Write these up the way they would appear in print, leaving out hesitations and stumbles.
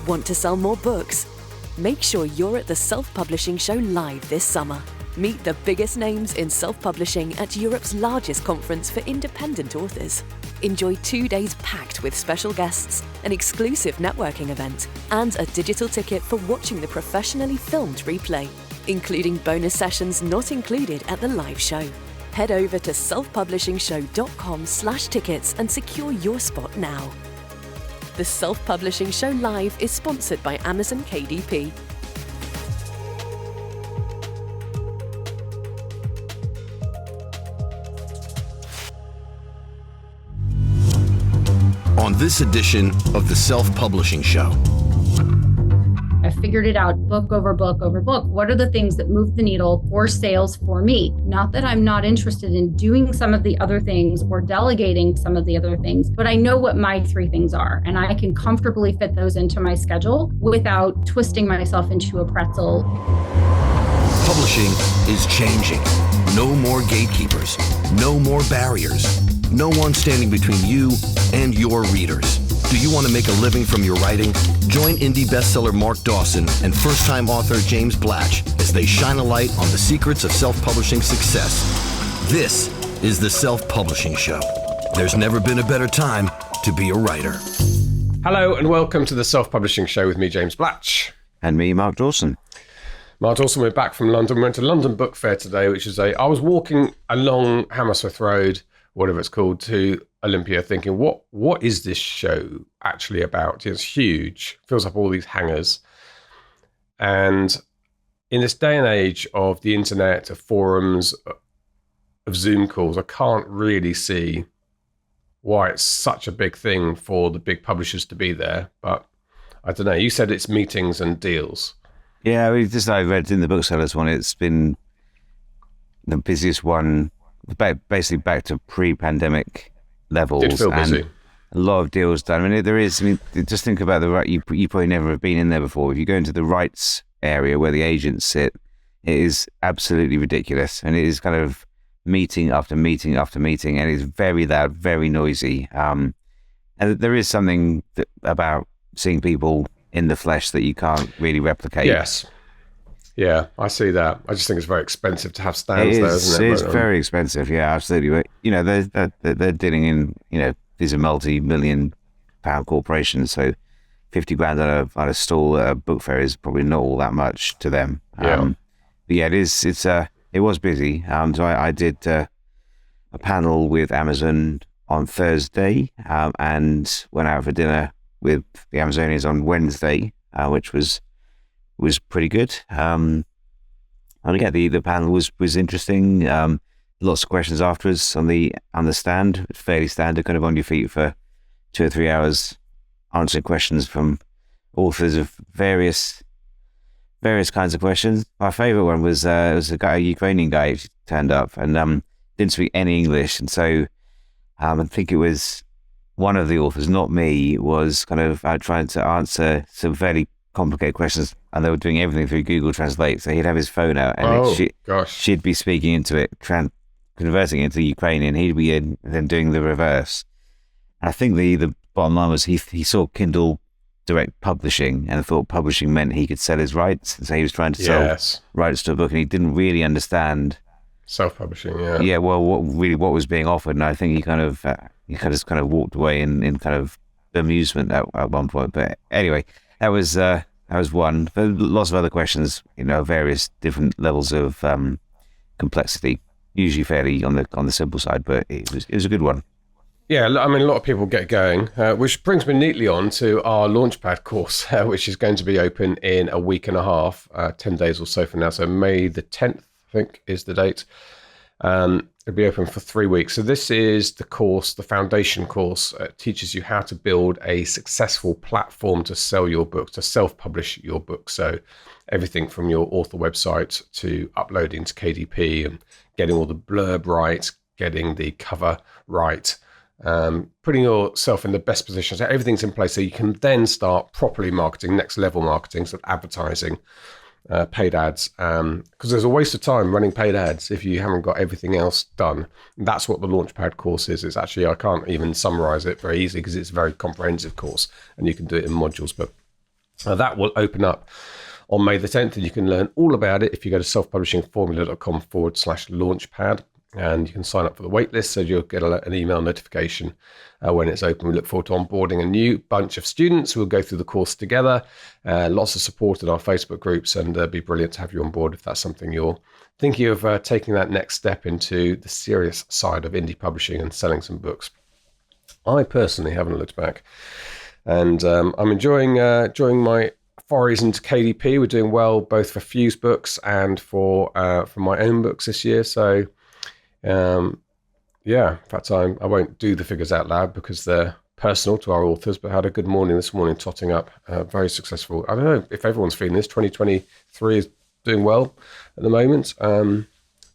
Want to sell more books? Make sure you're at the Self-Publishing Show live this summer. Meet the biggest names in self-publishing at Europe's largest conference for independent authors. Enjoy 2 days packed with special guests, an exclusive networking event, and a digital ticket for watching the professionally filmed replay, including bonus sessions not included at the live show. Head over to selfpublishingshow.com/tickets and secure your spot now. The Self-Publishing Show Live is sponsored by Amazon KDP. On this edition of the Self-Publishing Show. I figured it out book over book over book. What are the things that move the needle for sales for me? Not that I'm not interested in doing some of the other things or delegating some of the other things, but I know what my 3 things are, and I can comfortably fit those into my schedule without twisting myself into a pretzel. Publishing is changing. No more gatekeepers. No more barriers. No one standing between you and your readers. Do you want to make a living from your writing? Join indie bestseller Mark Dawson and first-time author James Blatch as they shine a light on the secrets of self-publishing success. This is the Self-Publishing Show. There's never been a better time to be a writer. Hello and welcome to the Self-Publishing Show with me, James Blatch. And me, Mark Dawson. Mark Dawson, we're back from London. We went to London Book Fair today, which is I was walking along Hammersmith Road, whatever it's called, to Olympia, thinking, what is this show actually about? It's huge, fills up all these hangars. And in this day and age of the internet, of forums, of Zoom calls, I can't really see why it's such a big thing for the big publishers to be there. But I don't know, you said it's meetings and deals. Yeah, I read in the booksellers one, it's been the busiest one, basically back to pre-pandemic levels. Did feel busy. A lot of deals done. I mean, just think about the right. You probably never have been in there before. If you go into the rights area where the agents sit, it is absolutely ridiculous, and it is kind of meeting after meeting after meeting, and it's very loud, very noisy. And there is something about seeing people in the flesh that you can't really replicate. Yes. Yeah, I see that. I just think it's very expensive to have stands there, isn't it? It's very expensive, yeah, absolutely. But, they're dealing in, these are multi-million pound corporations, so 50 grand on a stall at a book fair is probably not all that much to them. Yeah. But yeah, it was busy. So I did a panel with Amazon on Thursday and went out for dinner with the Amazonians on Wednesday, which was pretty good. And again, the panel was interesting. Lots of questions afterwards on the stand. It's fairly standard, kind of on your feet for 2 or 3 hours, answering questions from authors of various kinds of questions. My favourite one was a Ukrainian guy who turned up and didn't speak any English, and so I think it was one of the authors, not me, was kind of trying to answer some fairly complicated questions, and they were doing everything through Google Translate. So he'd have his phone out, and she'd be speaking into it, converting it into Ukrainian. He'd be in, then doing the reverse. And I think the bottom line was he saw Kindle Direct Publishing and thought publishing meant he could sell his rights, and so he was trying to sell rights to a book, and he didn't really understand self-publishing. Yeah. Yeah. Well, what was being offered, and I think he kind of walked away in kind of amusement at one point. But anyway. That was one. There were lots of other questions, various different levels of complexity. Usually fairly on the simple side, but it was a good one. Yeah, I mean, a lot of people get going, which brings me neatly on to our Launchpad course, which is going to be open in a week and a half, 10 days or so from now. So May the 10th, I think, is the date. It'll be open for 3 weeks. So this is the course, the foundation course. It teaches you how to build a successful platform to sell your book, to self-publish your book. So everything from your author website to uploading to KDP and getting all the blurb right, getting the cover right, putting yourself in the best position. So everything's in place so you can then start properly marketing, next level marketing, so advertising, paid ads, because there's a waste of time running paid ads if you haven't got everything else done. And that's what the Launchpad course is. It's actually, I can't even summarize it very easily because it's a very comprehensive course and you can do it in modules, but That will open up on May the 10th, and you can learn all about it if you go to selfpublishingformula.com/launchpad, and you can sign up for the waitlist so you'll get an email notification when it's open. We look forward to onboarding a new bunch of students who will go through the course together. Lots of support in our Facebook groups, and it'd be brilliant to have you on board if that's something you're thinking of taking that next step into the serious side of indie publishing and selling some books. I personally haven't looked back, and I'm enjoying my forays into KDP. We're doing well both for Fuse Books and for my own books this year. So, in fact, I won't do the figures out loud because they're personal to our authors, but had a good morning this morning, totting up. Very successful. I don't know if everyone's feeling this. 2023 is doing well at the moment.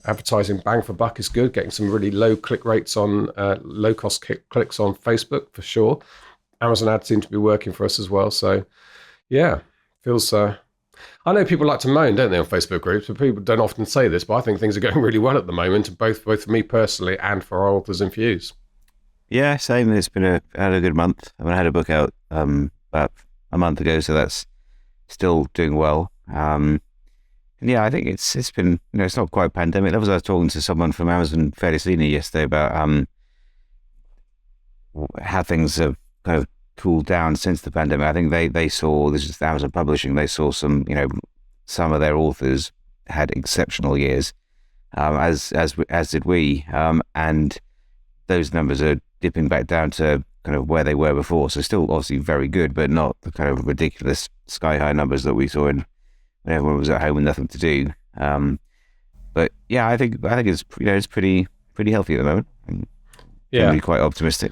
Advertising bang for buck is good. Getting some really low click rates on low cost clicks on Facebook for sure. Amazon ads seem to be working for us as well. So yeah, feels. I know people like to moan, don't they, on Facebook groups, but people don't often say this. But I think things are going really well at the moment, both for me personally and for our authors in Fuse. Yeah, same. It's been had a good month. I had a book out about a month ago, so that's still doing well. Yeah, I think it's been, it's not quite pandemic levels. I was talking to someone from Amazon fairly senior yesterday about how things have kind of cooled down since the pandemic. I think they saw, this is Amazon Publishing, they saw some of their authors had exceptional years, as did we, and those numbers are dipping back down to kind of where they were before. So still obviously very good, but not the kind of ridiculous sky high numbers that we saw when everyone was at home with nothing to do. But yeah, I think it's it's pretty healthy at the moment. I'm generally quite optimistic.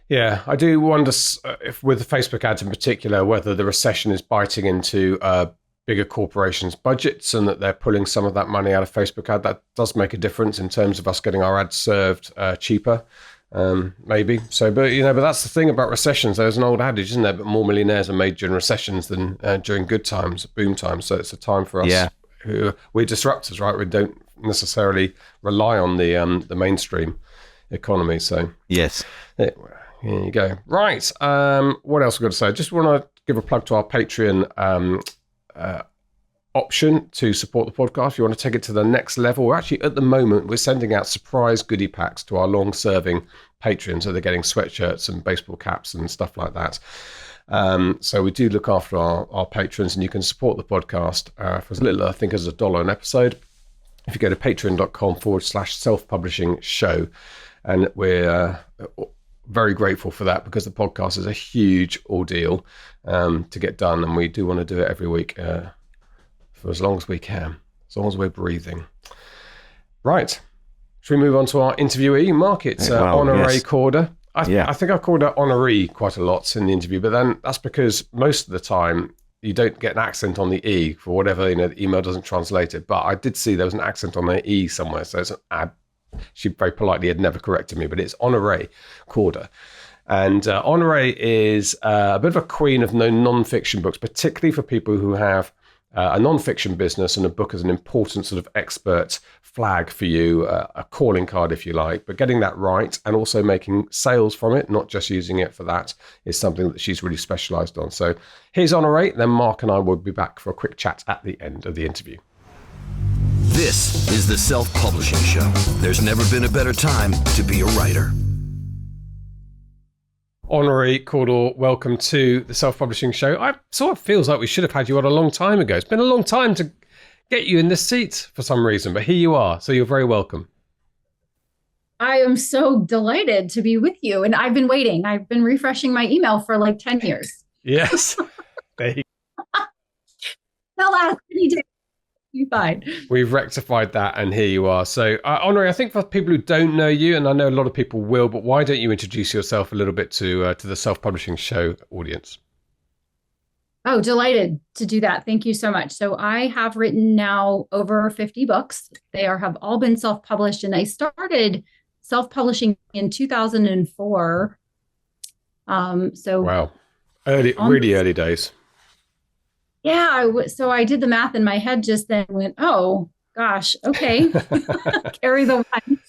Yeah, I do wonder if with the Facebook ads in particular, whether the recession is biting into bigger corporations' budgets and that they're pulling some of that money out of Facebook ad. That does make a difference in terms of us getting our ads served cheaper. Maybe so, but that's the thing about recessions. There's an old adage, isn't there? But more millionaires are made during recessions than during good times, boom times. So it's a time for us who we're disruptors, right? We don't necessarily rely on the mainstream economy. So yes, here you go. Right. What else we've got to say? Just want to give a plug to our Patreon option to support the podcast. If you want to take it to the next level, we're actually at the moment we're sending out surprise goodie packs to our long-serving patrons, so they're getting sweatshirts and baseball caps and stuff like that. So we do look after our patrons, and you can support the podcast for as little, I think, as $1 an episode if you go to patreon.com/self-publishing show. And we're very grateful for that, because the podcast is a huge ordeal to get done, and we do want to do it every week for as long as we can, as long as we're breathing. Right. Should we move on to our interviewee, Mark? It's Honoree Corder. I think I've called her Honoree quite a lot in the interview, but then that's because most of the time you don't get an accent on the E for whatever, the email doesn't translate it. But I did see there was an accent on the E somewhere, so it's she very politely had never corrected me, but it's Honoree Corder. And Honoree is a bit of a queen of non-fiction books, particularly for people who have a non-fiction business, and a book as an important sort of expert flag for you, a calling card, if you like. But getting that right and also making sales from it, not just using it for that, is something that she's really specialized on. So here's Honoree, then Mark and I will be back for a quick chat at the end of the interview. This is the Self-Publishing Show. There's never been a better time to be a writer. Honoree Cordo, welcome to the Self-Publishing Show. I sort of feels like we should have had you on a long time ago. It's been a long time to get you in this seat for some reason, but here you are, so you're very welcome. I am so delighted to be with you, and I've been waiting. I've been refreshing my email for like 10 years. Yes. There you The last 30 days. Fine. We've rectified that, and here you are. So, Honoree, I think for people who don't know you, and I know a lot of people will, but why don't you introduce yourself a little bit to the Self-Publishing Show audience? Oh, delighted to do that. Thank you so much. So I have written now over 50 books. They have all been self-published, and I started self-publishing in 2004. Wow, really early days. Yeah, so I did the math in my head just then, went, oh, gosh, okay, carry the one,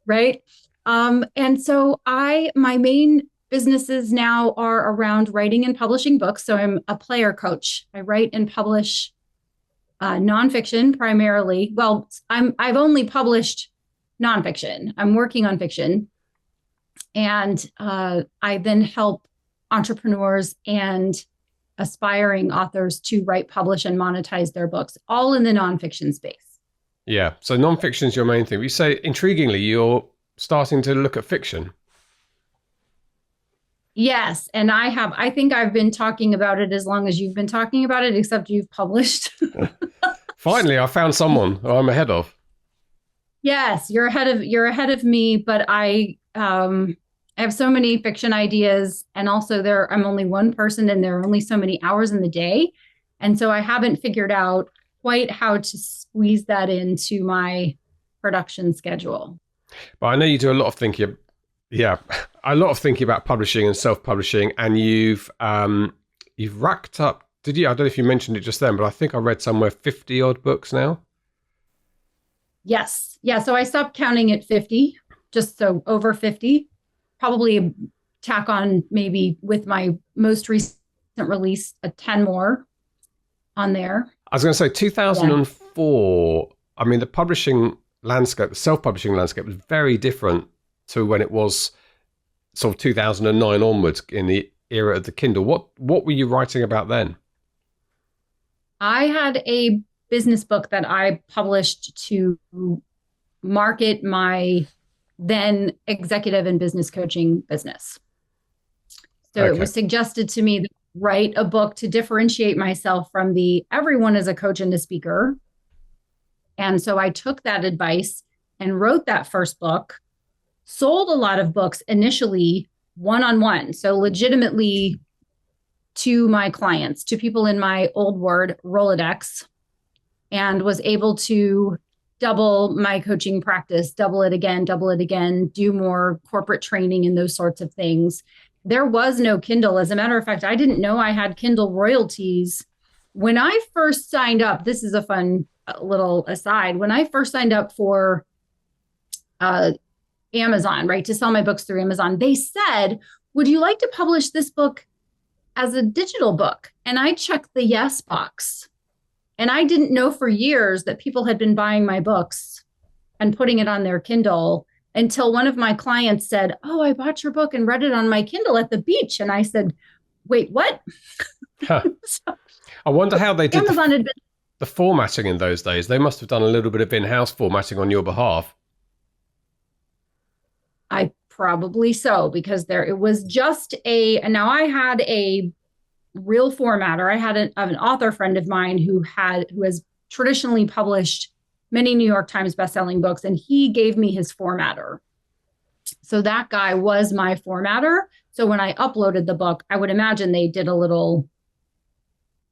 right? And so my main businesses now are around writing and publishing books. So I'm a player coach. I write and publish nonfiction primarily. Well, I've only published nonfiction. I'm working on fiction. And I then help entrepreneurs and aspiring authors to write, publish, and monetize their books, all in the nonfiction space. Yeah. So nonfiction is your main thing. You say, intriguingly, you're starting to look at fiction. Yes. And I think I've been talking about it as long as you've been talking about it, except you've published. Finally, I found someone who I'm ahead of. Yes, you're ahead of me, but I have so many fiction ideas, and also I'm only one person and there are only so many hours in the day. And so I haven't figured out quite how to squeeze that into my production schedule. But I know you do a lot of thinking. Yeah, a lot of thinking about publishing and self-publishing, and you've racked up. Did you? I don't know if you mentioned it just then, but I think I read somewhere 50 odd books now. Yes, yeah. So I stopped counting at 50, just so over 50. Probably tack on maybe with my most recent release 10 more on there. I was going to say 2004. Yeah. I mean, the publishing landscape, the self-publishing landscape, was very different to when it was sort of 2009 onwards in the era of the Kindle. What were you writing about then? I had a business book that I published to market my then executive and business coaching business. So It was suggested to me to write a book to differentiate myself from everyone is a coach and a speaker. And so I took that advice and wrote that first book. Sold a lot of books initially one-on-one. So legitimately to my clients, to people in my old word Rolodex, and was able to double my coaching practice, double it again, do more corporate training and those sorts of things. There was no Kindle. As a matter of fact, I didn't know I had Kindle royalties. When I first signed up, this is a fun little aside. When I first signed up for Amazon, right, to sell my books through Amazon, they said, would you like to publish this book as a digital book? And I checked the yes box. And I didn't know for years that people had been buying my books and putting it on their Kindle until one of my clients said, oh, I bought your book and read it on my Kindle at the beach. And I said, wait, what? Huh. I wonder how they did Amazon the formatting in those days. They must have done a little bit of in-house formatting on your behalf. I probably so, because it was just now I had a real formatter. I had an author friend of mine who has traditionally published many New York Times bestselling books, and he gave me his formatter. So that guy was my formatter. So when I uploaded the book, I would imagine they did a little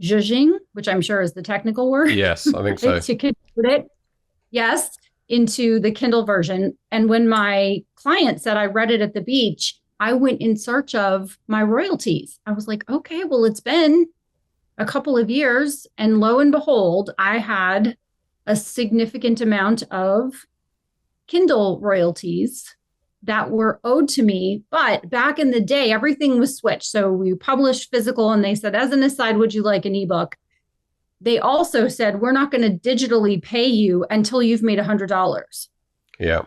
zhuzhing, which I'm sure is the technical word. Yes, I think so. To convert it, yes, into the Kindle version. And when my client said I read it at the beach, I went in search of my royalties. I was like, okay, well, it's been a couple of years. And lo and behold, I had a significant amount of Kindle royalties that were owed to me. But back in the day, everything was switched. So we published physical, and they said, as an aside, would you like an ebook? They also said, we're not going to digitally pay you until you've made $100. Yeah.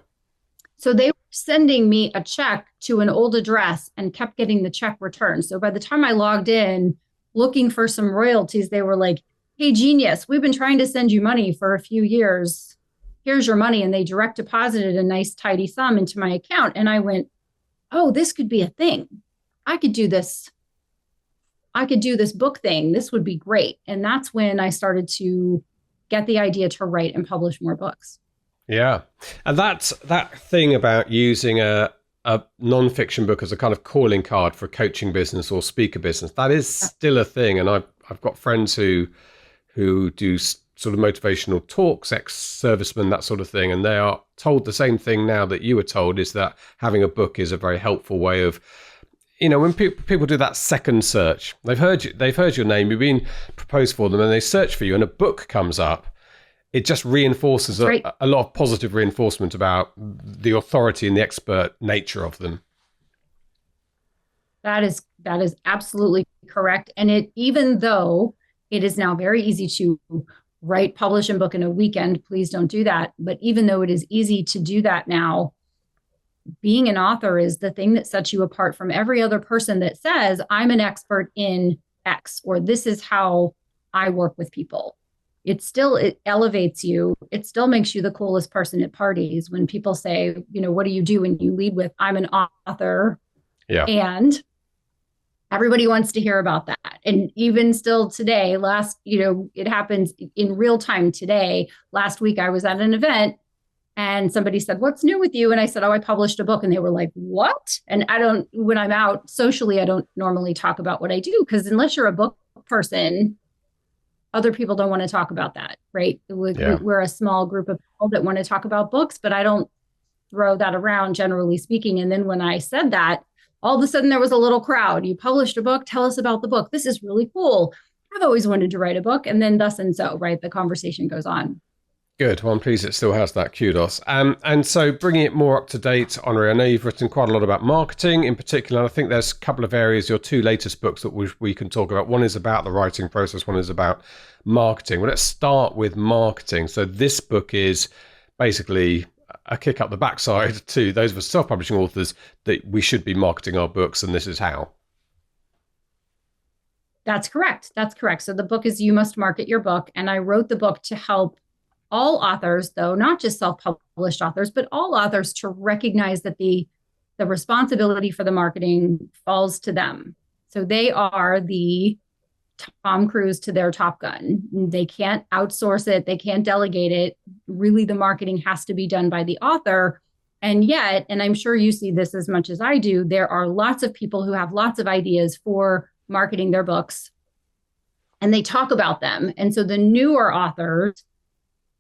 So they were sending me a check to an old address and kept getting the check returned. So by the time I logged in looking for some royalties, they were like, hey, genius, we've been trying to send you money for a few years. Here's your money. And they direct deposited a nice tidy sum into my account. And I went, oh, this could be a thing. I could do this book thing. This would be great. And that's when I started to get the idea to write and publish more books. Yeah. And that's that thing about using a nonfiction book as a kind of calling card for a coaching business or speaker business. That is still a thing. And I've got friends who do sort of motivational talks, ex-servicemen, that sort of thing. And they are told the same thing now that you were told, is that having a book is a very helpful way of, when people do that second search, they've heard your name, you've been proposed for them, and they search for you and a book comes up. It just reinforces a lot of positive reinforcement about the authority and the expert nature of them. That is absolutely correct. And even though it is now very easy to write, publish, and book in a weekend, please don't do that. But even though it is easy to do that now, being an author is the thing that sets you apart from every other person that says, I'm an expert in X, or this is how I work with people. It elevates you. It still makes you the coolest person at parties when people say, what do you do? And you lead with, I'm an author. Yeah. And everybody wants to hear about that. And even still today, it happens in real time today. Last week, I was at an event and somebody said, what's new with you? And I said, I published a book. And they were like, what? And when I'm out socially, I don't normally talk about what I do, because unless you're a book person, other people don't want to talk about that, right? We're a small group of people that want to talk about books, but I don't throw that around, generally speaking. And then when I said that, all of a sudden there was a little crowd. You published a book. Tell us about the book. This is really cool. I've always wanted to write a book. And then thus and so, right? The conversation goes on. Good. Well, I'm pleased it still has that kudos. And so bringing it more up to date, Honoree, I know you've written quite a lot about marketing in particular. I think there's a couple of areas, your two latest books that we can talk about. One is about the writing process. One is about marketing. Well, let's start with marketing. So this book is basically a kick up the backside to those of us self-publishing authors that we should be marketing our books, and this is how. That's correct. So the book is You Must Market Your Book. And I wrote the book to help all authors, though, not just self-published authors, but all authors, to recognize that the responsibility for the marketing falls to them. So they are the Tom Cruise to their Top Gun. They can't outsource it. They can't delegate it. Really, the marketing has to be done by the author. And yet, and I'm sure you see this as much as I do, there are lots of people who have lots of ideas for marketing their books, and they talk about them. And so the newer authors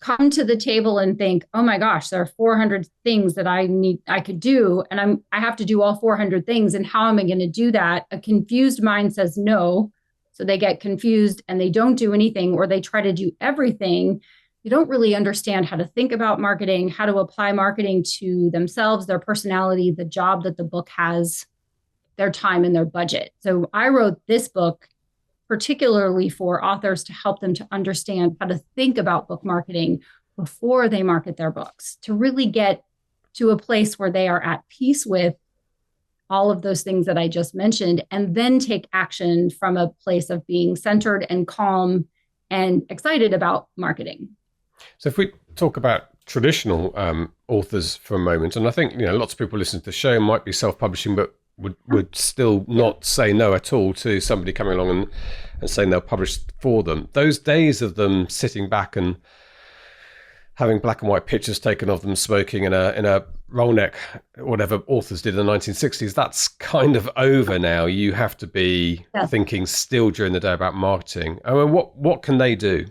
come to the table and think, oh my gosh, there are 400 things that I could do. And I have to do all 400 things. And how am I going to do that? A confused mind says no. So they get confused and they don't do anything, or they try to do everything. You don't really understand how to think about marketing, how to apply marketing to themselves, their personality, the job that the book has, their time, and their budget. So I wrote this book particularly for authors to help them to understand how to think about book marketing before they market their books, to really get to a place where they are at peace with all of those things that I just mentioned, and then take action from a place of being centered and calm and excited about marketing. So if we talk about traditional authors for a moment, and I think lots of people listening to the show might be self-publishing, but would still not say no at all to somebody coming along and saying they'll publish for them. Those days of them sitting back and having black and white pictures taken of them smoking in a roll neck, whatever authors did in the 1960s, that's kind of over now. You have to be thinking still during the day about marketing. I mean, what can they do?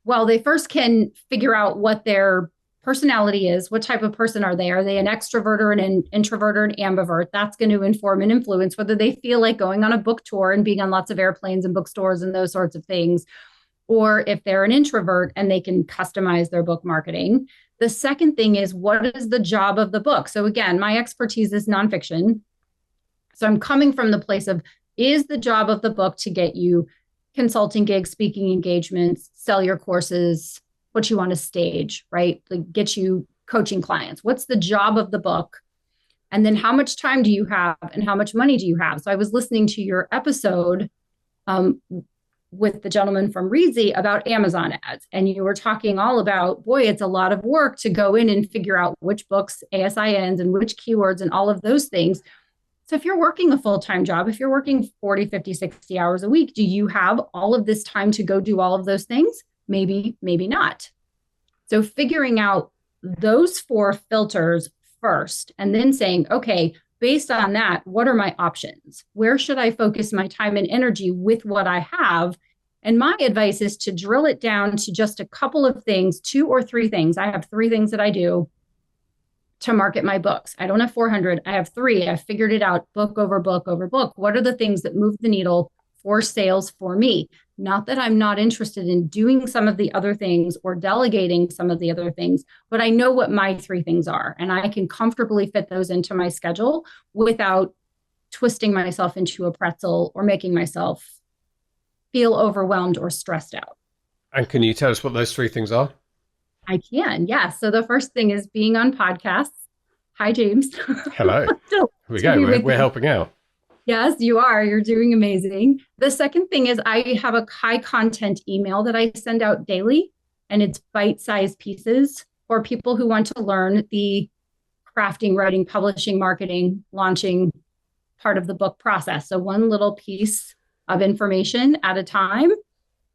Well, they first can figure out what their personality is. What type of person are they? Are they an extrovert or an introvert or an ambivert? That's going to inform and influence whether they feel like going on a book tour and being on lots of airplanes and bookstores and those sorts of things, or if they're an introvert and they can customize their book marketing. The second thing is, what is the job of the book? So again, my expertise is nonfiction. So I'm coming from the place of, is the job of the book to get you consulting gigs, speaking engagements, sell your courses, what you want to stage, right? Like get you coaching clients. What's the job of the book? And then how much time do you have and how much money do you have? So I was listening to your episode with the gentleman from Reedsy about Amazon ads. And you were talking all about, boy, it's a lot of work to go in and figure out which books, ASINs, and which keywords and all of those things. So if you're working a full-time job, if you're working 40, 50, 60 hours a week, do you have all of this time to go do all of those things? Maybe, maybe not. So figuring out those 4 filters first, and then saying, okay, based on that, what are my options? Where should I focus my time and energy with what I have? And my advice is to drill it down to just a couple of things, 2 or 3 things. I have 3 things that I do to market my books. I don't have 400. I have 3. I figured it out, book over book over book. What are the things that move the needle for sales for me? Not that I'm not interested in doing some of the other things or delegating some of the other things, but I know what my three things are, and I can comfortably fit those into my schedule without twisting myself into a pretzel or making myself feel overwhelmed or stressed out. And can you tell us what those three things are? I can, yes. So the first thing is being on podcasts. Hi, James. Hello. Here we go. We're helping out. Yes, you are. You're doing amazing. The second thing is I have a high content email that I send out daily, and it's bite-sized pieces for people who want to learn the crafting, writing, publishing, marketing, launching part of the book process. So one little piece of information at a time.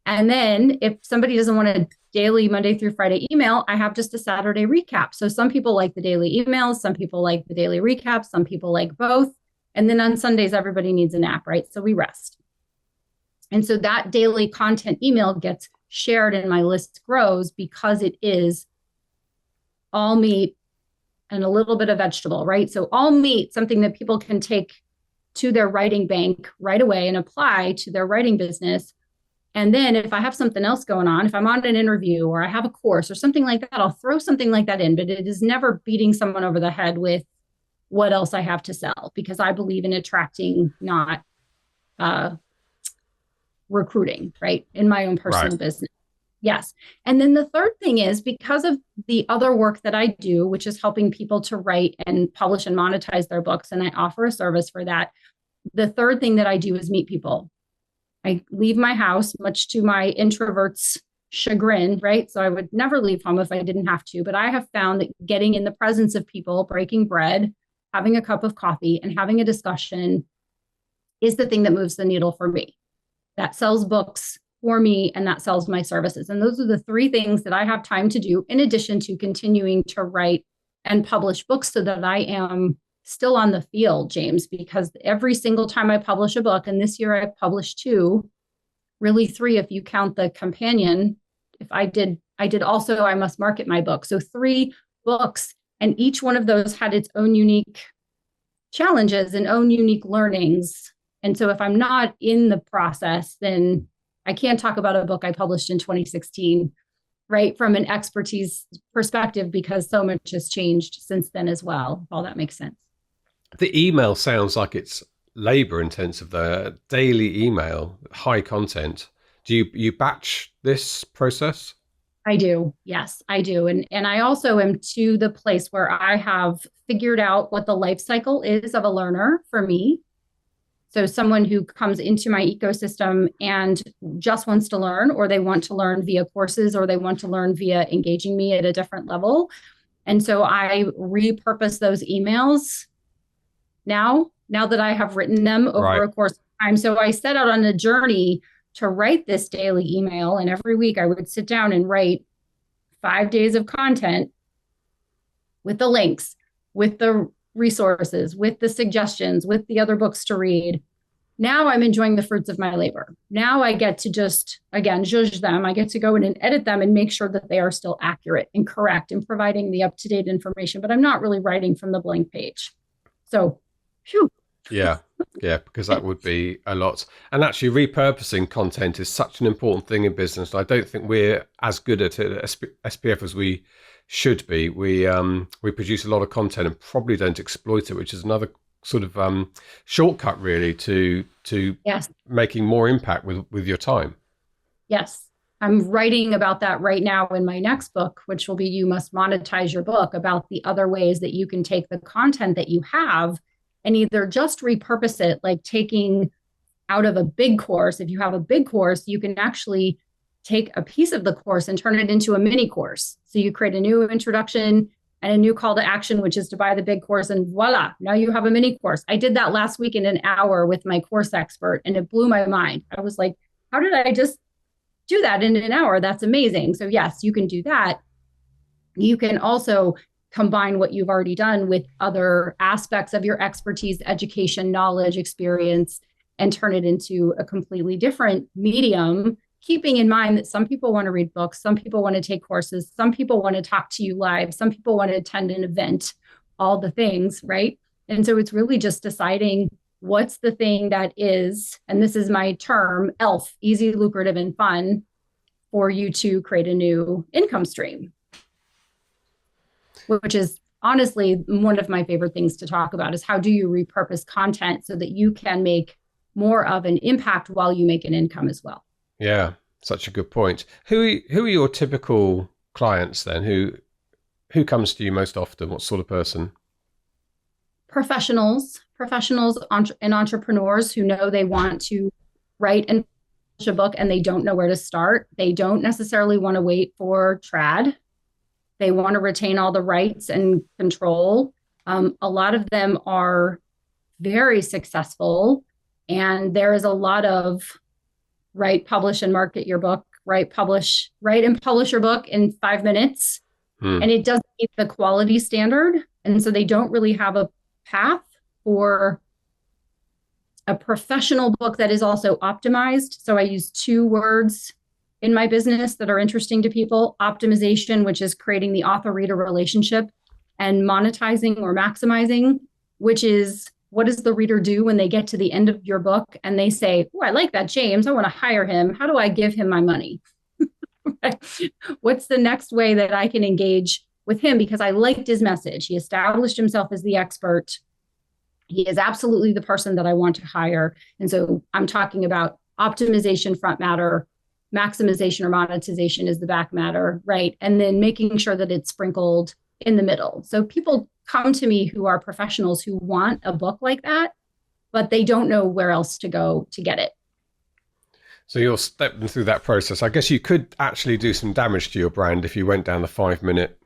And then if somebody doesn't want a daily Monday through Friday email, I have just a Saturday recap. So some people like the daily emails, some people like the daily recap, some people like both. And then on Sundays, everybody needs a nap, right? So we rest. And so that daily content email gets shared and my list grows because it is all meat and a little bit of vegetable, right? So all meat, something that people can take to their writing bank right away and apply to their writing business. And then if I have something else going on, if I'm on an interview or I have a course or something like that, I'll throw something like that in, but it is never beating someone over the head with what else I have to sell, because I believe in attracting, not recruiting, right? In my own personal business. Yes. And then the third thing is, because of the other work that I do, which is helping people to write and publish and monetize their books, and I offer a service for that. The third thing that I do is meet people. I leave my house, much to my introvert's chagrin, right? So I would never leave home if I didn't have to. But I have found that getting in the presence of people, breaking bread, having a cup of coffee, and having a discussion is the thing that moves the needle for me. That sells books for me, and that sells my services. And those are the three things that I have time to do, in addition to continuing to write and publish books, so that I am still on the field, James, because every single time I publish a book, and this year I've published 2, really 3 if you count the companion. If I did also I Must Market My Book. So 3 books, and each one of those had its own unique challenges and own unique learnings. And so if I'm not in the process, then I can't talk about a book I published in 2016, right, from an expertise perspective, because so much has changed since then as well, if all that makes sense. The email sounds like it's labor intensive, the daily email, high content. Do you batch this process? I do. Yes, I do. And I also am to the place where I have figured out what the life cycle is of a learner for me. So someone who comes into my ecosystem and just wants to learn, or they want to learn via courses, or they want to learn via engaging me at a different level. And so I repurpose those emails now that I have written them over a course of time. So I set out on a journey to write this daily email, and every week I would sit down and write 5 days of content with the links, with the resources, with the suggestions, with the other books to read. Now I'm enjoying the fruits of my labor. Now I get to just, again, judge them. I get to go in and edit them and make sure that they are still accurate and correct and providing the up-to-date information, but I'm not really writing from the blank page. So, phew. Yeah, because that would be a lot. And actually repurposing content is such an important thing in business. I don't think we're as good at it at SPF as we should be. We produce a lot of content and probably don't exploit it, which is another sort of shortcut really to making more impact with your time. Yes. I'm writing about that right now in my next book, which will be You Must Monetize Your Book, about the other ways that you can take the content that you have and either just repurpose it, like taking out of a big course. If you have a big course, you can actually take a piece of the course and turn it into a mini course. So you create a new introduction and a new call to action, which is to buy the big course, and voila, now you have a mini course. I did that last week in an hour with my course expert, and it blew my mind. I was like, how did I just do that in an hour? That's amazing. So yes, you can do that. You can also combine what you've already done with other aspects of your expertise, education, knowledge, experience, and turn it into a completely different medium, keeping in mind that some people want to read books, some people want to take courses, some people want to talk to you live, some people want to attend an event, all the things, right? And so it's really just deciding what's the thing that is, and this is my term, ELF, easy, lucrative, and fun, for you to create a new income stream, which is honestly one of my favorite things to talk about, is how do you repurpose content so that you can make more of an impact while you make an income as well. Yeah, such a good point. Who are your typical clients then? Who comes to you most often? What sort of person? Professionals and entrepreneurs who know they want to write and publish a book and they don't know where to start. They don't necessarily want to wait for trad. They want to retain all the rights and control. A lot of them are very successful, and there is a lot of write, publish, and market your book. Write and publish your book in 5 minutes, and it doesn't meet the quality standard, and so they don't really have a path for a professional book that is also optimized. So I use 2 words in my business that are interesting to people: optimization, which is creating the author-reader relationship, and monetizing or maximizing, which is what does the reader do when they get to the end of your book and they say, oh, I like that James, I want to hire him. How do I give him my money? What's the next way that I can engage with him? Because I liked his message. He established himself as the expert. He is absolutely the person that I want to hire. And so I'm talking about optimization, front matter, maximization or monetization is the back matter, right? And then making sure that it's sprinkled in the middle. So people come to me who are professionals who want a book like that, but they don't know where else to go to get it. So you're stepping through that process. I guess you could actually do some damage to your brand if you went down the 5-minute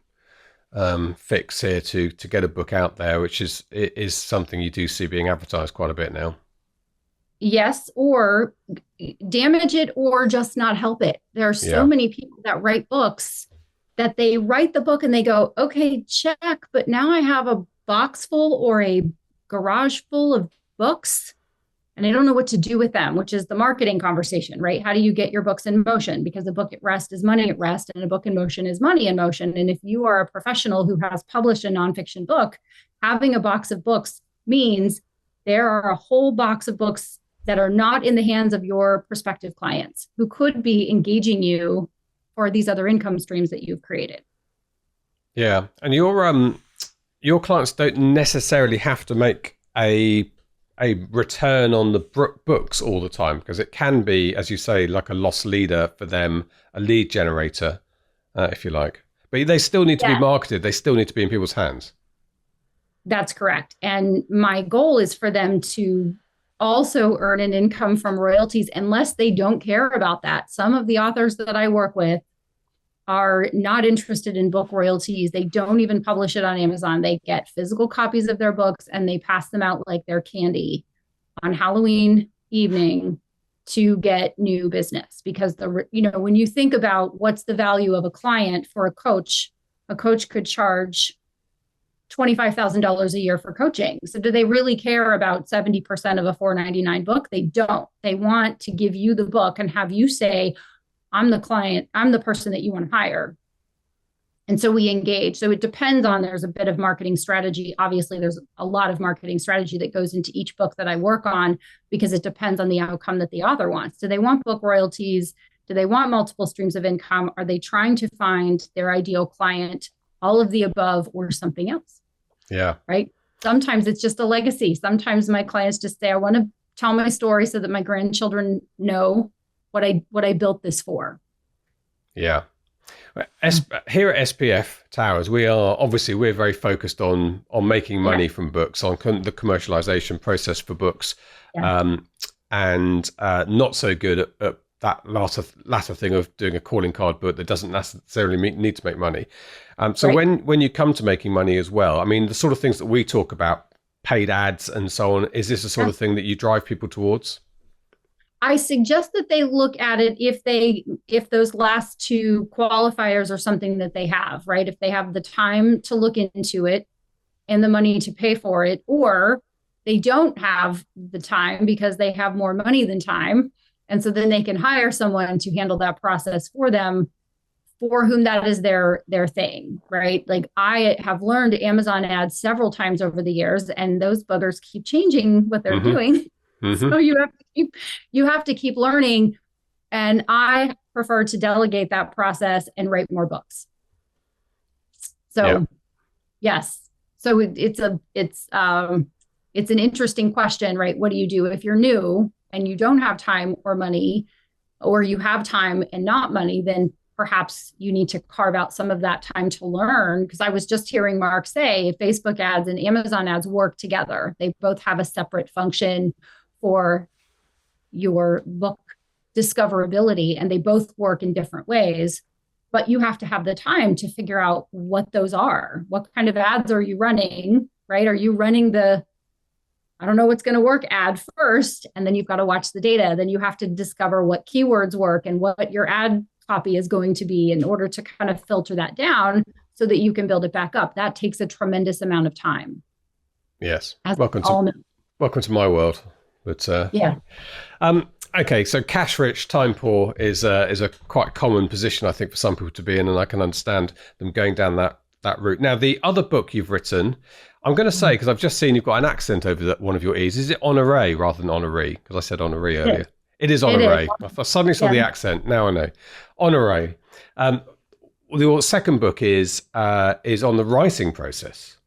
fix here to get a book out there, which is something you do see being advertised quite a bit now. Yes, or damage it or just not help it. There are so many people that write books that they write the book and they go, okay, check, but now I have a box full or a garage full of books and I don't know what to do with them, which is the marketing conversation, right? How do you get your books in motion? Because a book at rest is money at rest and a book in motion is money in motion. And if you are a professional who has published a nonfiction book, having a box of books means there are a whole box of books that are not in the hands of your prospective clients who could be engaging you for these other income streams that you've created. Yeah. And your clients don't necessarily have to make a return on the books all the time, because it can be, as you say, like a loss leader for them, a lead generator, if you like. But they still need to be marketed. They still need to be in people's hands. That's correct. And my goal is for them to also earn an income from royalties, unless they don't care about that. Some of the authors that I work with are not interested in book royalties. They don't even publish it on Amazon. They get physical copies of their books and they pass them out like they're candy on Halloween evening to get new business. Because when you think about what's the value of a client for a coach could charge $25,000 a year for coaching. So do they really care about 70% of a $4.99 book? They don't. They want to give you the book and have you say, I'm the client, I'm the person that you want to hire. And so we engage. So it depends on, there's a bit of marketing strategy. Obviously, there's a lot of marketing strategy that goes into each book that I work on, because it depends on the outcome that the author wants. Do they want book royalties? Do they want multiple streams of income? Are they trying to find their ideal client? All of the above or something else. Yeah. Right. Sometimes it's just a legacy. Sometimes my clients just say, I want to tell my story so that my grandchildren know what I built this for. Yeah. Here at SPF Towers, we're very focused on making money from books, on the commercialization process for books, and not so good at that latter thing of doing a calling card book that doesn't necessarily need to make money. So when you come to making money as well, I mean, the sort of things that we talk about, paid ads and so on, is this the sort of thing that you drive people towards? I suggest that they look at it if those last 2 qualifiers are something that they have, right? If they have the time to look into it and the money to pay for it, or they don't have the time because they have more money than time. And so then they can hire someone to handle that process for them for whom that is their thing, right? Like I have learned Amazon ads several times over the years, and those buggers keep changing what they're doing. So you have to keep learning. And I prefer to delegate that process and write more books. So yes. So it's an interesting question, right? What do you do if you're new and you don't have time or money, or you have time and not money? Then perhaps you need to carve out some of that time to learn. Because I was just hearing Mark say Facebook ads and Amazon ads work together. They both have a separate function for your book discoverability, and they both work in different ways. But you have to have the time to figure out what those are. What kind of ads are you running, right? Are you running the, I don't know what's going to work ad first, and then you've got to watch the data. Then you have to discover what keywords work and what your ad copy is going to be in order to kind of filter that down so that you can build it back up. That takes a tremendous amount of time. Yes. Welcome to my world. But okay, so cash rich, time poor is a quite common position, I think, for some people to be in, and I can understand them going down that route. Now, the other book you've written, I'm going to say, because I've just seen you've got an accent over one of your E's. Is it Honoree rather than Honoree? Because I said Honoree earlier. It is Honoree. I suddenly saw the accent. Now I know. Honoree. The second book is on the writing process.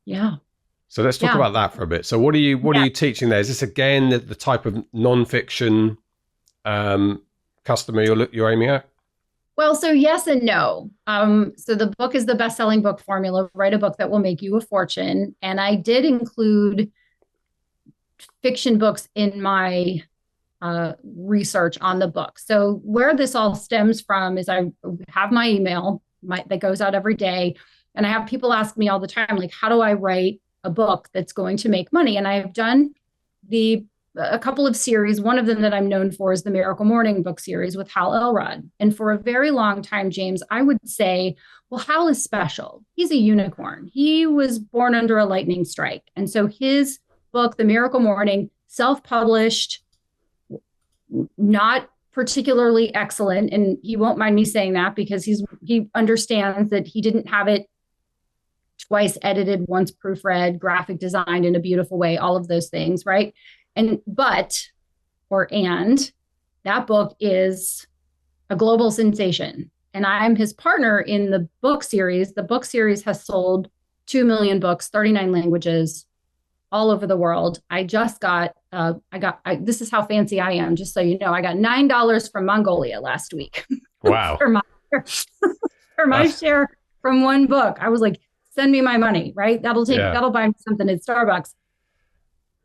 Yeah. So let's talk about that for a bit. So what are you teaching there? Is this again the type of nonfiction customer you're aiming at? Well, so yes and no. So the book is the best-selling book formula. Write a book that will make you a fortune. And I did include fiction books in my research on the book. So where this all stems from is I have my email that goes out every day. And I have people ask me all the time, like, how do I write a book that's going to make money? And I've done a couple of series. One of them that I'm known for is the Miracle Morning book series with Hal Elrod. And for a very long time, James, I would say, well, Hal is special. He's a unicorn. He was born under a lightning strike. And so his book, The Miracle Morning, self-published, not particularly excellent. And he won't mind me saying that because he understands that he didn't have it twice edited, once proofread, graphic designed in a beautiful way, all of those things, right? And that book is a global sensation. And I'm his partner in the book series. The book series has sold 2 million books, 39 languages, all over the world. I just got, this is how fancy I am, just so you know, I got $9 from Mongolia last week. Wow. for my share from one book. I was like, send me my money, right? That'll buy me something at Starbucks.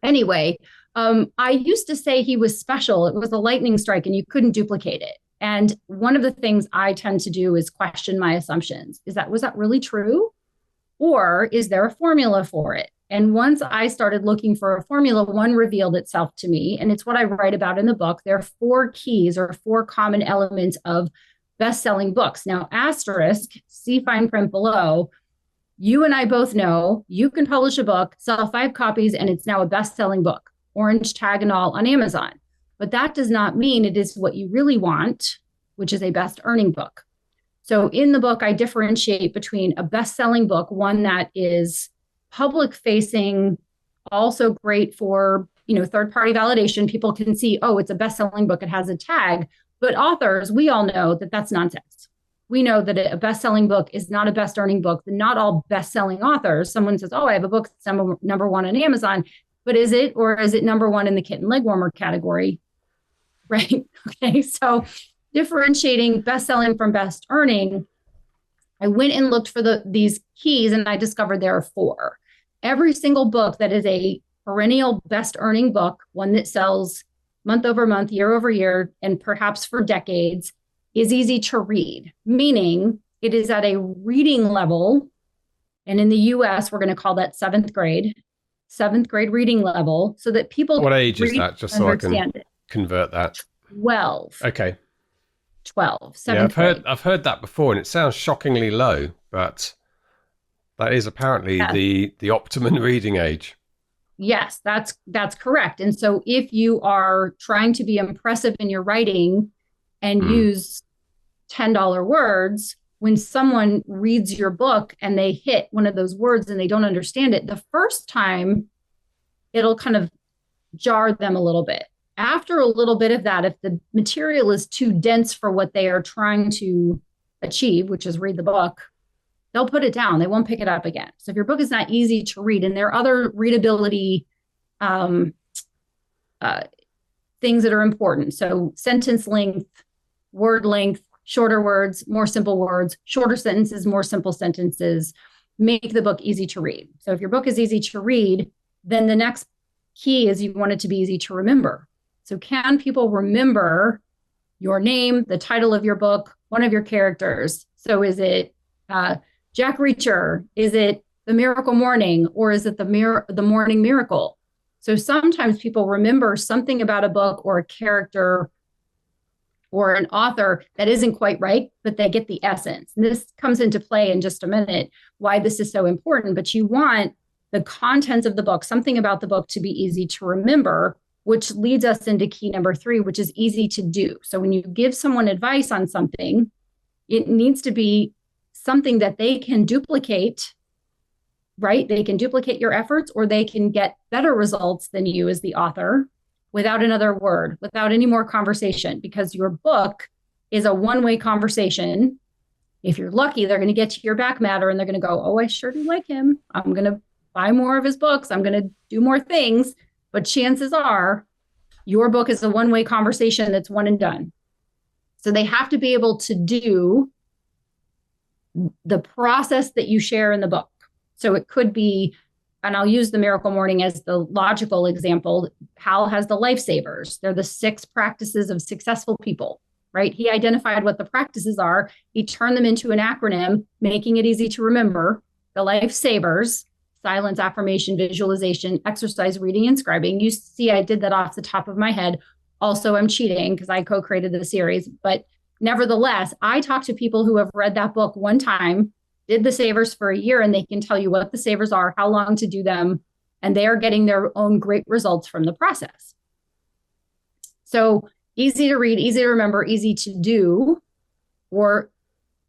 Anyway, I used to say he was special. It was a lightning strike and you couldn't duplicate it. And one of the things I tend to do is question my assumptions. Was that really true? Or is there a formula for it? And once I started looking for a formula, one revealed itself to me. And it's what I write about in the book. There are 4 keys or 4 common elements of best-selling books. Now, asterisk, see fine print below. You and I both know you can publish a book, sell 5 copies, and it's now a best-selling book, orange tag and all on Amazon. But that does not mean it is what you really want, which is a best-earning book. So in the book, I differentiate between a best-selling book, one that is public-facing, also great for, third-party validation. People can see, oh, it's a best-selling book. It has a tag. But authors, we all know that that's nonsense. We know that a best-selling book is not a best-earning book. Not all best-selling authors. Someone says, oh, I have a book that's number 1 on Amazon. But is it, or is it number 1 in the kitten leg warmer category? Right? Okay. So differentiating best-selling from best-earning, I went and looked for these keys and I discovered there are 4. Every single book that is a perennial best-earning book, one that sells month over month, year over year, and perhaps for decades, is easy to read, meaning it is at a reading level. And in the US, we're going to call that 7th grade reading level, so that people. What age is that? Just so I can convert that. 12. Okay. 12. Yeah, I've heard that before, and it sounds shockingly low, but that is apparently the optimum reading age. Yes, that's correct. And so if you are trying to be impressive in your writing and use $10 words, when someone reads your book and they hit one of those words and they don't understand it, the first time it'll kind of jar them a little bit. After a little bit of that, if the material is too dense for what they are trying to achieve, which is read the book, they'll put it down. They won't pick it up again. So if your book is not easy to read, and there are other readability things that are important. So sentence length, word length, shorter words, more simple words, shorter sentences, more simple sentences, make the book easy to read. So if your book is easy to read, then the next key is you want it to be easy to remember. So can people remember your name, the title of your book, one of your characters? So is it Jack Reacher? Is it The Miracle Morning? Or is it the Morning Miracle? So sometimes people remember something about a book or a character or an author that isn't quite right, but they get the essence. And this comes into play in just a minute, why this is so important. But you want the contents of the book, something about the book, to be easy to remember, which leads us into key number 3, which is easy to do. So when you give someone advice on something, it needs to be something that they can duplicate, right? They can duplicate your efforts, or they can get better results than you as the author without another word, without any more conversation, because your book is a one-way conversation. If you're lucky, they're going to get to your back matter and they're going to go, oh, I sure do like him. I'm going to buy more of his books. I'm going to do more things. But chances are your book is a one-way conversation that's one and done. So they have to be able to do the process that you share in the book. So it could be, and I'll use the Miracle Morning as the logical example. Hal has the lifesavers. They're the 6 practices of successful people, right? He identified what the practices are. He turned them into an acronym, making it easy to remember. The lifesavers: silence, affirmation, visualization, exercise, reading, and scribing. You see, I did that off the top of my head. Also, I'm cheating because I co-created the series. But nevertheless, I talk to people who have read that book one time, did the savers for a year, and they can tell you what the savers are, how long to do them, and they are getting their own great results from the process. So easy to read, easy to remember, easy to do, or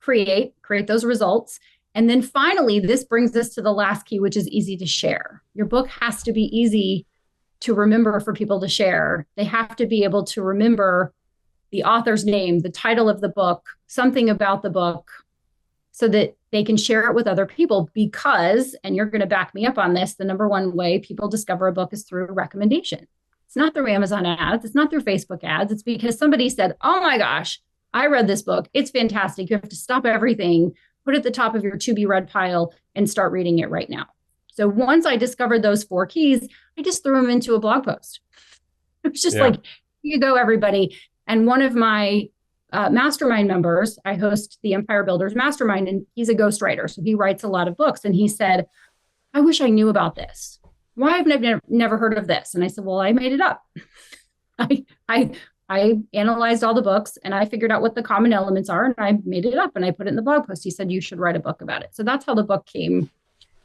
create those results. And then finally, this brings us to the last key, which is easy to share. Your book has to be easy to remember for people to share. They have to be able to remember the author's name, the title of the book, something about the book, so that they can share it with other people. Because, and you're going to back me up on this, the number one way people discover a book is through recommendation. It's not through Amazon ads. It's not through Facebook ads. It's because somebody said, oh my gosh, I read this book. It's fantastic. You have to stop everything, put it at the top of your to be read pile, and start reading it right now. So once I discovered those 4 keys, I just threw them into a blog post. It was just like, here you go, everybody. And one of my mastermind members, I host the Empire Builders Mastermind, and he's a ghostwriter. So he writes a lot of books. And he said, I wish I knew about this. Why have I never heard of this? And I said, well, I made it up. I analyzed all the books and I figured out what the common elements are, and I made it up and I put it in the blog post. He said, you should write a book about it. So that's how the book came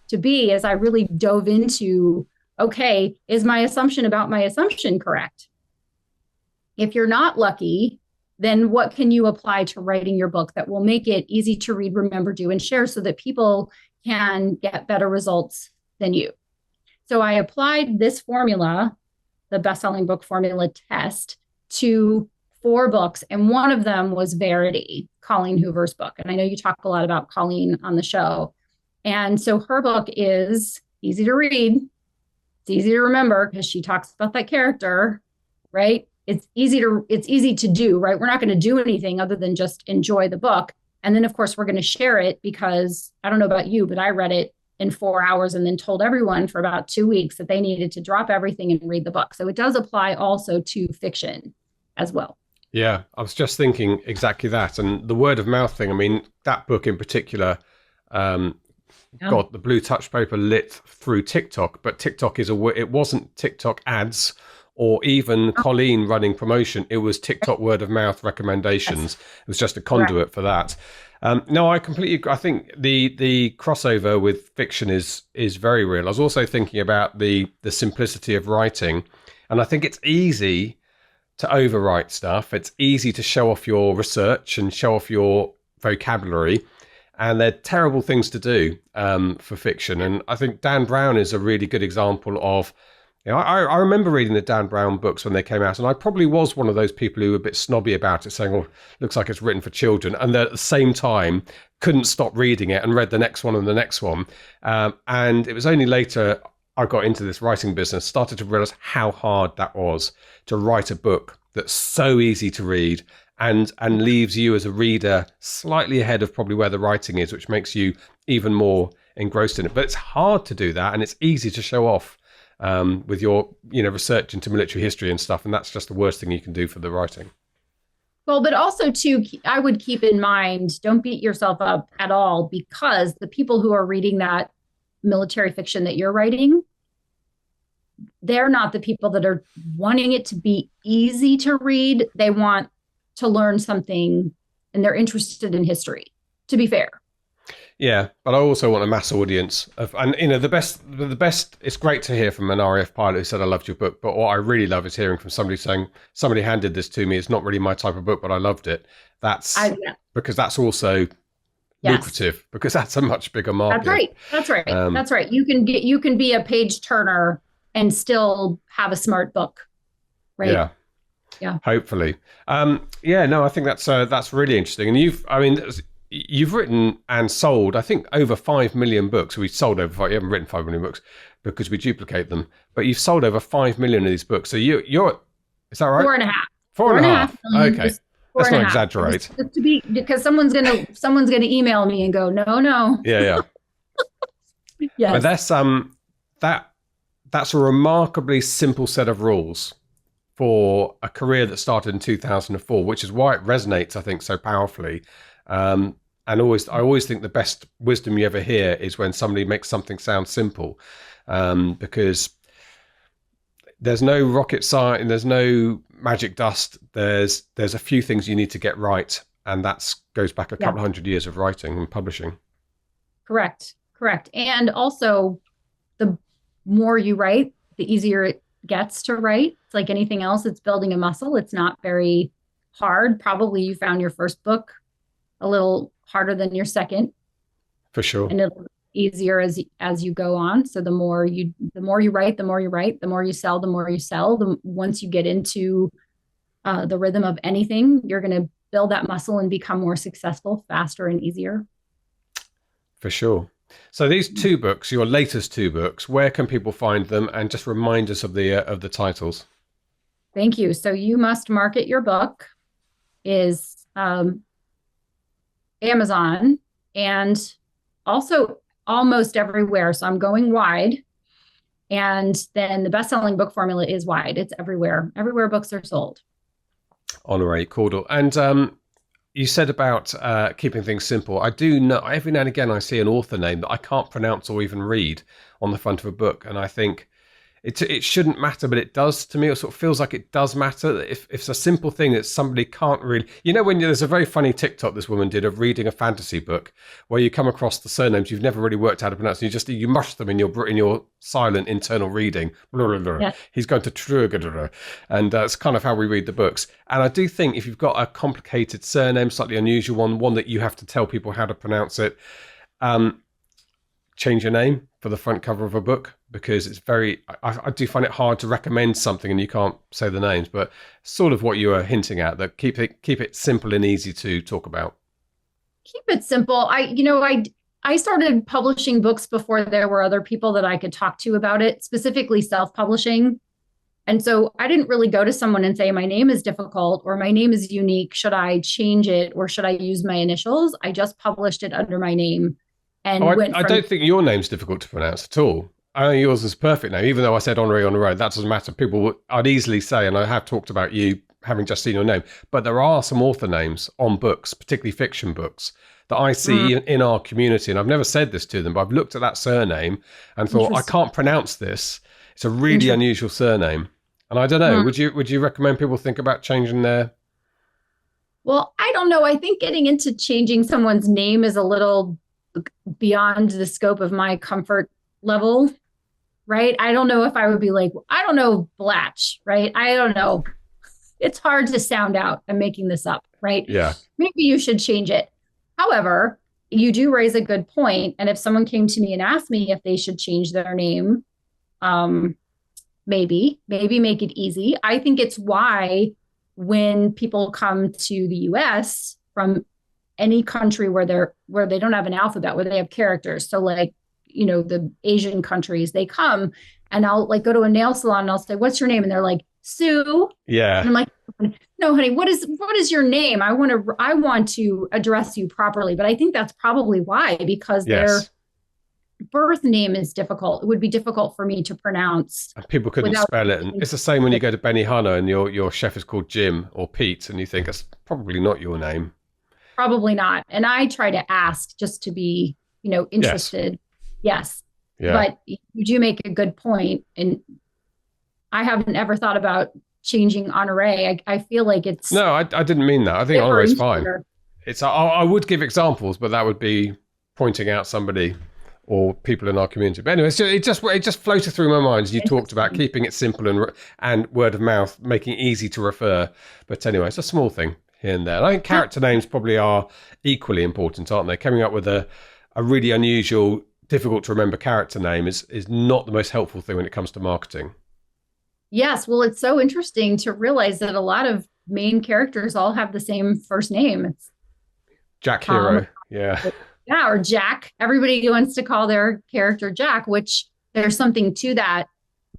to be, as I really dove into, okay, is my assumption about my assumption correct? If you're not lucky, then what can you apply to writing your book that will make it easy to read, remember, do, and share, so that people can get better results than you? So I applied this formula, the best-selling book formula test, to 4 books. And one of them was Verity, Colleen Hoover's book. And I know you talk a lot about Colleen on the show. And so her book is easy to read. It's easy to remember because she talks about that character, right? It's easy to do, right? We're not going to do anything other than just enjoy the book. And then, of course, we're going to share it because I don't know about you, but I read it in 4 hours and then told everyone for about 2 weeks that they needed to drop everything and read the book. So it does apply also to fiction as well. Yeah, I was just thinking exactly that. And the word of mouth thing, I mean, that book in particular got the blue touch paper lit through TikTok, but TikTok it wasn't TikTok ads or even Colleen running promotion. It was TikTok word of mouth recommendations. It was just a conduit for that. No, I completely agree. I think the crossover with fiction is very real. I was also thinking about the simplicity of writing, and I think it's easy to overwrite stuff. It's easy to show off your research and show off your vocabulary. And they're terrible things to do for fiction. And I think Dan Brown is a really good example of, I remember reading the Dan Brown books when they came out, and I probably was one of those people who were a bit snobby about it, saying, oh, looks like it's written for children. And then at the same time, couldn't stop reading it and read the next one and the next one. And it was only later I got into this writing business, started to realize how hard that was to write a book that's so easy to read and leaves you as a reader slightly ahead of probably where the writing is, which makes you even more engrossed in it. But it's hard to do that, and it's easy to show off with your research into military history and stuff, and that's just the worst thing you can do for the writing. Well, but also too, I would keep in mind, don't beat yourself up at all, because the people who are reading that military fiction that you're writing, they're not the people that are wanting it to be easy to read. They want to learn something, and they're interested in history, to be fair. Yeah, but I also want a mass audience and the best, it's great to hear from an RAF pilot who said, I loved your book. But what I really love is hearing from somebody saying, somebody handed this to me. It's not really my type of book, but I loved it. Because that's also lucrative, because that's a much bigger market. That's right. That's right. You can be a page turner and still have a smart book. Right. Yeah. Hopefully. I think that's really interesting. And you've written and sold, I think, over 5 million books. We sold over 5. You haven't written 5 million books because we duplicate them, but you've sold over 5 million of these books. So you're, is that right? 4.5. 4.5. Okay. Let's not exaggerate. Just to be, because someone's gonna email me and go, no. Yeah. Yes. But that's a remarkably simple set of rules for a career that started in 2004, which is why it resonates, I think, so powerfully. And I always think the best wisdom you ever hear is when somebody makes something sound simple, because there's no rocket science, there's no magic dust. There's a few things you need to get right, and that goes back a couple of hundred years of writing and publishing. Correct. And also, the more you write, the easier it gets to write. It's like anything else, it's building a muscle. It's not very hard. Probably you found your first book a little harder than your second, for sure, and it'll be easier as you go on. So the more you write, the more you sell, the more you sell. Once you get into the rhythm of anything, you're going to build that muscle and become more successful faster and easier. For sure. So these 2 books, your latest 2 books, where can people find them, and just remind us of the titles? Thank you. So You Must Market Your Book is Amazon and also almost everywhere. So I'm going wide. And then the best-selling book formula is wide. It's everywhere books are sold. Honoree Cordo. And you said about keeping things simple. I do know every now and again I see an author name that I can't pronounce or even read on the front of a book, and I think it shouldn't matter, but it does to me. It sort of feels like it does matter if it's a simple thing that somebody can't really. When there's a very funny TikTok this woman did of reading a fantasy book where you come across the surnames you've never really worked out how to pronounce, and you mush them in your silent internal reading. Blah, blah, blah. Yeah. He's going to trugger, and that's kind of how we read the books. And I do think if you've got a complicated surname, slightly unusual one that you have to tell people how to pronounce it, change your name for the front cover of a book, because it's I do find it hard to recommend something and you can't say the names, but sort of what you are hinting at, that keep it simple and easy to talk about. Keep it simple. I started publishing books before there were other people that I could talk to about it, specifically self-publishing. And so I didn't really go to someone and say, my name is difficult or my name is unique. Should I change it or should I use my initials? I just published it under my name. And I don't think your name's difficult to pronounce at all. I think yours is perfect now. Even though I said Honoree on the road, that doesn't matter. I'd easily say, and I have talked about you having just seen your name, but there are some author names on books, particularly fiction books, that I see in our community. And I've never said this to them, but I've looked at that surname and thought, I can't pronounce this. It's a really unusual surname. And I don't know, would you recommend people think about changing their... Well, I don't know. I think getting into changing someone's name is a little beyond the scope of my comfort level, right? I don't know if I would be like, I don't know, Blatch, right? I don't know. it's hard to sound out. I'm making this up, right? Yeah. Maybe you should change it. However, you do raise a good point. And if someone came to me and asked me if they should change their name, maybe make it easy. I think it's why when people come to the US from any country where they don't have an alphabet, where they have characters. So like, the Asian countries, they come and I'll like go to a nail salon and I'll say, what's your name? And they're like, Sue. Yeah. And I'm like, no, honey, what is your name? I want to address you properly. But I think that's probably why, because their birth name is difficult. It would be difficult for me to pronounce. And people couldn't spell it. And it's the same when you go to Benihana and your chef is called Jim or Pete, and you think that's probably not your name. Probably not. And I try to ask just to be, interested. Yes. Yeah. But you do make a good point. And I haven't ever thought about changing Honoree. I feel like it's... No, I didn't mean that. I think Honoree is fine. It's I would give examples, but that would be pointing out somebody or people in our community. But anyway, it just floated through my mind as you talked about keeping it simple and word of mouth, making it easy to refer. But anyway, it's a small thing here and there. And I think character names probably are equally important, aren't they? Coming up with a really unusual, difficult to remember character name is not the most helpful thing when it comes to marketing. Yes. Well, it's so interesting to realize that a lot of main characters all have the same first name. It's Jack Hero. Yeah. Yeah. Or Jack. Everybody wants to call their character Jack, which there's something to that.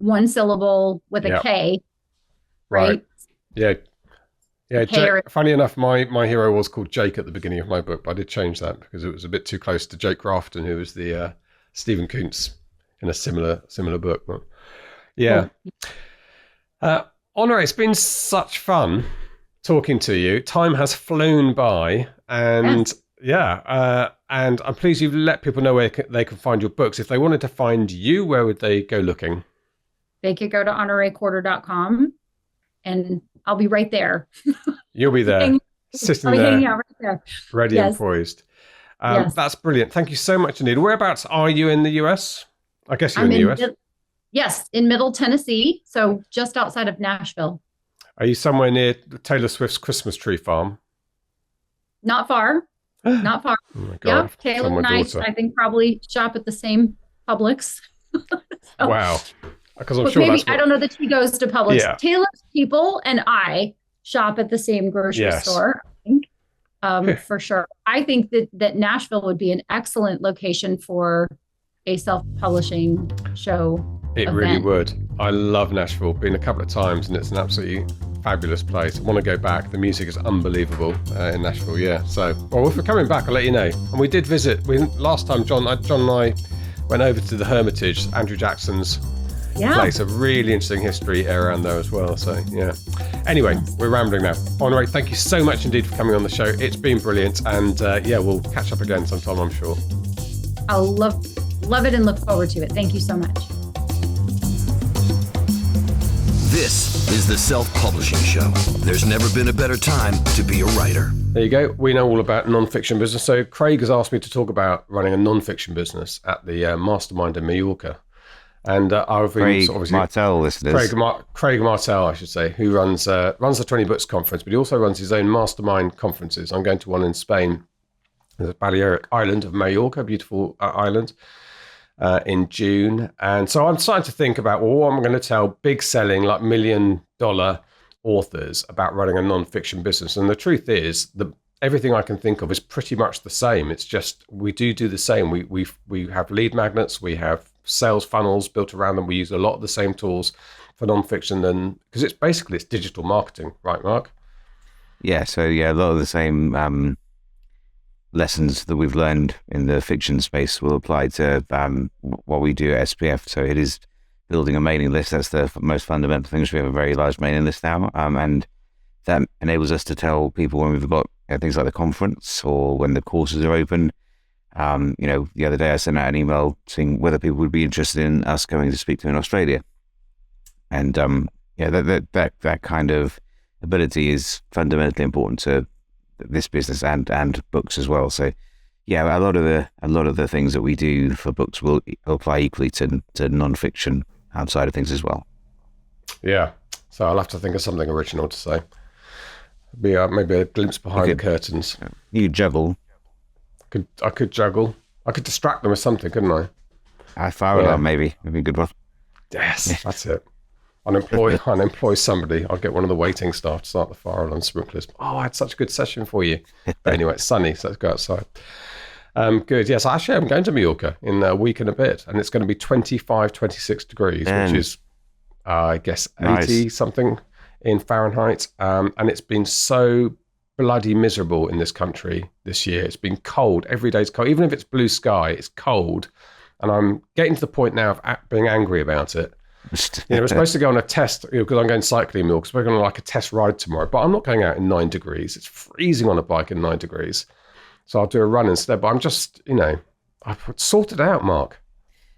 One syllable with a K. Right. Yeah. Yeah. Jake, funny enough, my hero was called Jake at the beginning of my book, but I did change that because it was a bit too close to Jake Grafton, who was the Stephen Kuntz in a similar book. But yeah. Honoree, it's been such fun talking to you. Time has flown by, and and I'm pleased you've let people know where they can find your books. If they wanted to find you, where would they go looking? They could go to honoreecorder.com, and I'll be right there. You'll be there, sitting there, hanging out right there, ready and poised. That's brilliant. Thank you so much, Anita. Whereabouts are you in the US? I guess you're in the US. Yes, in Middle Tennessee, so just outside of Nashville. Are you somewhere near Taylor Swift's Christmas tree farm? Not far. Not far. Oh my God. Yeah, Taylor and I think probably shop at the same Publix. Wow. Because I'm but sure maybe, that's I don't know that she goes to Publix. Yeah. Taylor's people and I shop at the same grocery store, I think, for sure. I think that Nashville would be an excellent location for a self-publishing show. It really would. I love Nashville. Been a couple of times, and it's an absolutely fabulous place. I want to go back. The music is unbelievable in Nashville. Yeah. So, well, if we're coming back, I'll let you know. And we did visit. Last time, John and I went over to the Hermitage, Andrew Jackson's place. A really interesting history around there as well. So, yeah. Anyway, we're rambling now. Honoree, thank you so much indeed for coming on the show. It's been brilliant, and we'll catch up again sometime, I'm sure. I'll love it and look forward to it. Thank you so much. This is the Self-Publishing Show. There's never been a better time to be a writer. There you go. We know all about nonfiction business. So Craig has asked me to talk about running a nonfiction business at the Mastermind in Mallorca. And Craig Martell, listeners. Craig Martell, I should say, who runs the 20 Books conference, but he also runs his own mastermind conferences. I'm going to one in Spain, the Balearic Island of Mallorca, a beautiful island. In June. And so I'm starting to think about, what I'm going to tell big selling, like $1 million authors about running a nonfiction business. And the truth is that everything I can think of is pretty much the same. It's just, we do the same. We have lead magnets, we have sales funnels built around them. We use a lot of the same tools for nonfiction because it's digital marketing, right, Mark? Yeah. So a lot of the same, lessons that we've learned in the fiction space will apply to what we do at SPF. So it is building a mailing list. That's the most fundamental things. We have a very large mailing list now, and that enables us to tell people when we've got things like the conference or when the courses are open. The other day I sent out an email saying whether people would be interested in us going to speak to in Australia, and that kind of ability is fundamentally important to this business and books as well. So a lot of the things that we do for books will apply equally to nonfiction outside of things as well. Yeah. So I'll have to think of something original to say. Be maybe a glimpse behind the curtains. You juggle. I could juggle. I could distract them with something, couldn't I? A fire alarm, maybe. Would be a good one. Yes, that's it. Unemploy somebody. I'll get one of the waiting staff to start the fire alarm sprinklers. Oh, I had such a good session for you. But anyway, it's sunny, so let's go outside. Good. Yes, actually, I'm going to Mallorca in a week and a bit, and it's going to be 25, 26 degrees, which is, I guess, 80 something in Fahrenheit. And it's been so bloody miserable in this country this year. It's been cold. Every day's cold. Even if it's blue sky, it's cold. And I'm getting to the point now of being angry about it. We're supposed to go on a test, because I'm going cycling, because we're going on like a test ride tomorrow, but I'm not going out in 9 degrees. It's freezing on a bike in 9 degrees. So I'll do a run instead. But I'm just, I've sorted out, Mark.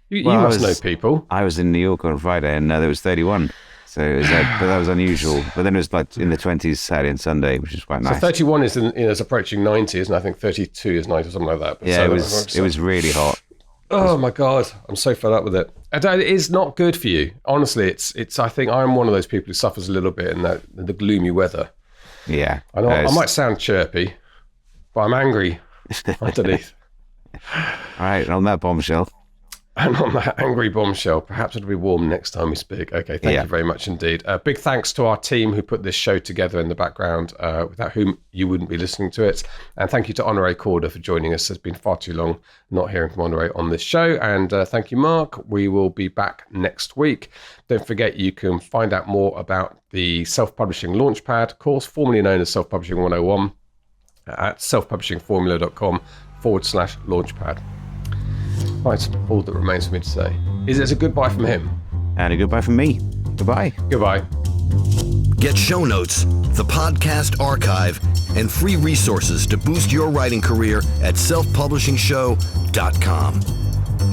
You must know people. I was in New York on Friday and there was 31. So it was but that was unusual. But then it was like in the 20s Saturday and Sunday, which is quite nice. So 31 is approaching 90, isn't it? I think 32 is 90 or something like that. But yeah, it was really hot. Oh my God, I'm so fed up with it. It is not good for you. Honestly, it's. I think I'm one of those people who suffers a little bit in the gloomy weather. Yeah. I know I might sound chirpy, but I'm angry underneath. All right, on that bombshell. And on that angry bombshell, perhaps it'll be warm next time we speak. Okay, thank you very much indeed. Big thanks to our team who put this show together in the background, without whom you wouldn't be listening to it. And thank you to Honoree Corder for joining us. It's been far too long not hearing from Honoree on this show. And thank you, Mark. We will be back next week. Don't forget, you can find out more about the Self-Publishing Launchpad course, formerly known as Self-Publishing 101, at selfpublishingformula.com/launchpad. Right, all that remains for me to say is it's a goodbye from him. And a goodbye from me. Goodbye. Goodbye. Get show notes, the podcast archive, and free resources to boost your writing career at selfpublishingshow.com.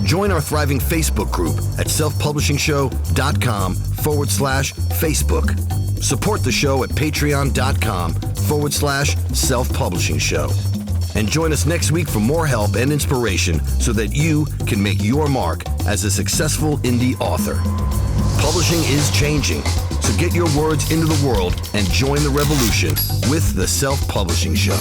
Join our thriving Facebook group at selfpublishingshow.com/Facebook. Support the show at patreon.com/selfpublishingshow. And join us next week for more help and inspiration so that you can make your mark as a successful indie author. Publishing is changing, so get your words into the world and join the revolution with the Self-Publishing Show.